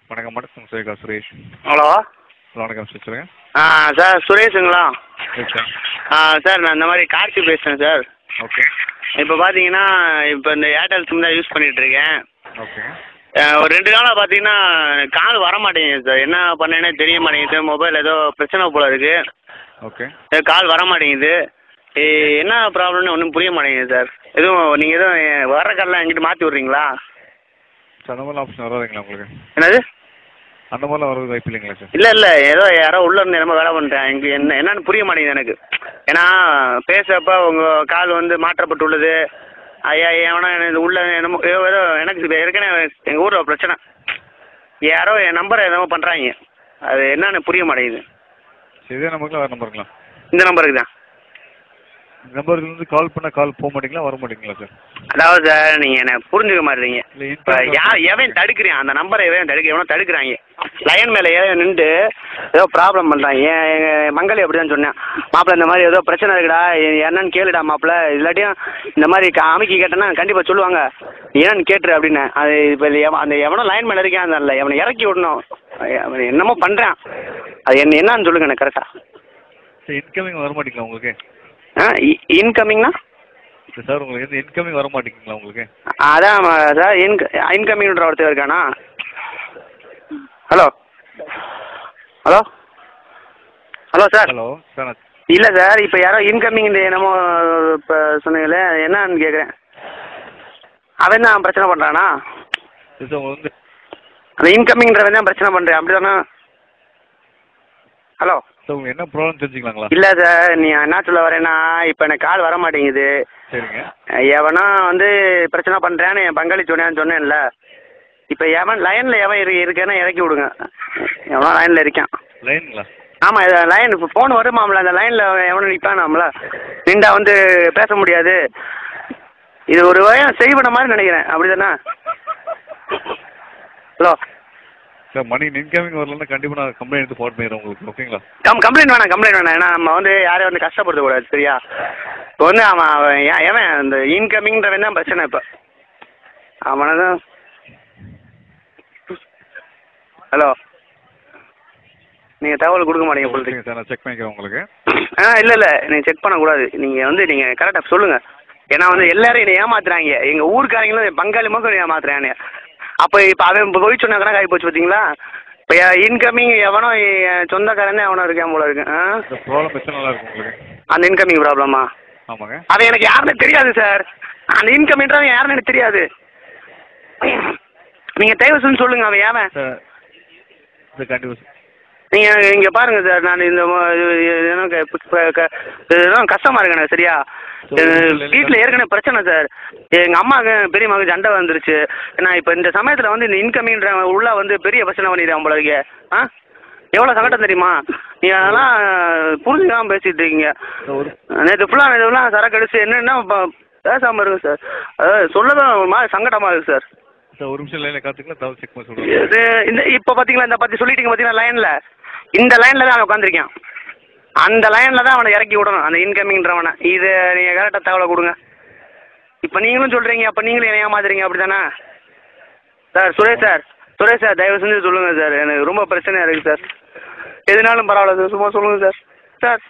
வணக்கம் sir Suresh. Hello வணக்கம் sir சொல்லுங்கள். சார் சுரேஷுங்களா? சார் சார் நான் இந்த மாதிரி கார்த்தி பேசுகிறேன் சார். ஓகே. இப்போ பார்த்தீங்கன்னா இப்போ இந்த ஏர்டெல் சிம் தான் யூஸ் பண்ணிகிட்ருக்கேன். ஓகே. ஒரு 2 நாளாக பார்த்தீங்கன்னா கால் வர மாட்டேங்குது சார். என்ன பண்ணேன்னே தெரிய மாட்டேங்குது. மொபைல் ஏதோ பிரச்சனை போல் இருக்குது. ஓகே. கால் வர மாட்டேங்குது. என்ன ப்ராப்ளம்னு ஒன்றும் புரிய மாட்டேங்குது சார். எதுவும் நீங்கள் எதுவும் வர கால்லாம் எங்கிட்ட மாற்றி விட்றீங்களா? சார் அந்த மாதிரிலாம் ஆப்ஷன் வராதுங்களா உங்களுக்கு? என்னது? அந்த மாதிரிலாம் வரது வாய்ப்பு இல்லைங்களா சார்? இல்லை ஏதோ யாரோ உள்ள இருந்து என்னமோ வேலை பண்ணுறேன். எனக்கு என்னன்னு புரிய மாட்டேங்குது எனக்கு. ஏன்னா பேசுகிறப்ப உங்கள் கால் வந்து மாற்றப்பட்டுள்ளது. ஐயா எவனோ எனக்கு உள்ள என்னமோ ஏதோ எனக்கு ஏற்கனவே எங்கள் ஊரில் ஒரு பிரச்சனை. யாரோ என் நம்பரை என்னமோ பண்ணுறாங்க. அது என்னன்னு புரிய மாட்டேங்குது. இதே நம்பருங்களா வேறு நம்பருங்களா? இந்த நம்பருக்கு தான். இந்த நம்பருக்கு வந்து கால் பண்ணால் கால் போக மாட்டீங்களா வர மாட்டீங்களா சார்? அதாவது சார் நீங்கள் என்ன புரிஞ்சுக்க மாட்டீங்க. இல்லை இப்போ எவன் தடுக்கிறேன் அந்த நம்பரை எவனோ தடுக்கிறாங்க. லைன் மேலே நின்று ஏதோ ப்ராப்ளம் பண்ணுறாங்க. எங்கள் மங்களி அப்படி தான் சொன்னேன். மாப்பிள்ளை இந்த மாதிரி ஏதோ பிரச்சனை இருக்குடா என்னன்னு கேளுடா மாப்பிள்ளை. இல்லாட்டியும் இந்த மாதிரி அமைக்கி கேட்டேன்னா கண்டிப்பாக சொல்லுவாங்க. என்னன்னு கேட்டுரு அப்படின்னு. அது இப்போ அந்த எவனோ லைன் மேலே இருக்கேன் அந்த எவனை இறக்கி விடணும். என்னமோ பண்ணுறான். அது என்னன்னு சொல்லுங்க எனக்கு கரெக்டாக. சார் இன்கமிங் வர மாட்டீங்களா உங்களுக்கு? இன்கமிங்னா சார் உங்களுக்கு எந்த இன்கமிங் வர மாட்டேங்குங்களா உங்களுக்கு? அதான் சார் இன்கமிங்ன்ற ஒருத்தர் இருக்கானா? Hello hello hello sir. Hello sir. இல்லை சார் இப்போ யாரோ இன்கமிங் என்னமோ இப்போ சொன்னீங்களே என்னன்னு கேட்குறேன். அவன் தான் பிரச்சனை பண்ணுறானா? சார் உங்களுக்கு வந்து அந்த இன்கமிங்ன்றவன் தான் பிரச்சனை பண்ணுறேன் அப்படி தானே? ஹலோ சார் உங்களுக்கு என்ன ப்ராப்ளம் தெரிஞ்சுக்கலாங்களா? இல்லை சார் நீ என்ன சொல்ல வரேன்னா இப்போ எனக்கு கால் வர மாட்டேங்குது. சரிங்க. எவனா வந்து பிரச்சனை பண்ணுறேன்னு என் பங்காளி சொன்னேன்ல. இப்போ எவன் லைனில் இருக்கேன்னா இறக்கி விடுங்க. எவனா லைனில் இருக்கான். லைனுங்களா? ஆமாம் இது லைன் இப்போ ஃபோன் வருமாம்ல அந்த லைனில் எவனும் நிற்பானாம்ல. நின்றா வந்து பேச முடியாது. இது ஒரு வயம் செய்வன மாதிரி நினைக்கிறேன் அப்படி தானே? ஹலோ சார் மணி இன்கமிங் வரலன்னா கண்டிப்பாக நான் கம்ப்ளைண்ட் எடுத்து போட் பண்ணிடுறேன் உங்களுக்கு. ஓகேங்களா? கம்ப்ளைண்ட் வேணாம். ஏன்னா நம்ம வந்து யாரையும் வந்து கஷ்டப்படுத்தக்கூடாது சரியா? இப்போ வந்து அவன் எவன் இந்த இன்கமிங்ன்றவன் தான் பிரச்சனை. இப்போ அவனை தான். ஹலோ நீங்கள் தகவல் கொடுக்க மாட்டீங்க சொல்கிறீங்க சார். நான் செக் பண்ணிக்கிறேன் உங்களுக்கு. இல்லை நீங்கள் செக் பண்ணக்கூடாது. நீங்கள் கரெக்டாக சொல்லுங்கள். ஏன்னா வந்து எல்லாரும் என்னை ஏமாத்துறாங்க. எங்கள் ஊருக்காரங்களும் என் பங்காளி மக்கள் ஏமாத்துறாங்க. அப்போ அவன் போய் சொன்ன கணக்கு ஆகி போச்சு பார்த்தீங்களா? இப்போ இன்கமிங் எவனோ சொந்தக்காரன் எவனோ இருக்கேன் போல இருக்கு. ப்ராப்ளம் பிரச்சனை நல்லா இருக்கும் உங்களுக்கு. அந்த இன்கமிங் ப்ராப்ளமா? ஆமாங்க. அது எனக்கு யாருன்னு தெரியாது சார். அந்த இன்கமிங்கிறவன் யாருன்னு எனக்கு தெரியாது. நீங்கள் தயவு செஞ்சு சொல்லுங்கள் அவன் ஏவன் சார். இது கண்டிப்பாக நீங்கள் இங்கே பாருங்கள் சார். நான் இந்த இதெல்லாம் கஷ்டமாக இருக்கு எனக்கு சரியா? வீட்டில் ஏற்கனவே பிரச்சனை சார். எங்கள் அம்மாவுக்கு பெரிய மகன் சண்டை வந்துருச்சு. நான் இப்போ இந்த சமயத்தில் வந்து இந்த இன்கமிங்கிற உள்ள வந்து பெரிய பிரச்சனை பண்ணிடுறேன் உங்களுக்கு. எவ்வளோ சங்கடம் தெரியுமா? நீ அதெல்லாம் புரிஞ்சுக்காமல் பேசிகிட்டு இருக்கீங்க. நேற்று ஃபுல்லாக சரக்கு அடிச்சு என்னென்னா பேசாமல் இருக்கு சார். அதாவது சொல்லதான் ஒரு மாதிரி சங்கடமாக இருக்குது சார். சார் ஒரு நிமிஷம் லைனில் காத்துக்கலாம். தவிர செக் பண்ணி சொல்லுங்கள். இந்த இப்போ பார்த்தீங்களா இந்த பற்றி சொல்லிட்டீங்க பார்த்தீங்களா லைனில். இந்த லைனில் தான் அவன் உட்காந்துருக்கான். அந்த லைனில் தான் அவனை இறக்கி விடணும் அந்த இன்கமிங்ன்றவனை. இது நீங்கள் கரெக்டாக தகவலை கொடுங்க. இப்போ நீங்களும் சொல்கிறீங்க அப்போ நீங்களும் என்ன ஏமாத்துறீங்க அப்படி தானே சார்? சுரேஷ் சார் தயவு செஞ்சு சொல்லுங்கள் சார். எனக்கு ரொம்ப பிரச்சனையாக இருக்குது சார். எதுனாலும் பரவாயில்ல சார் சும்மா சொல்லுங்கள் சார்.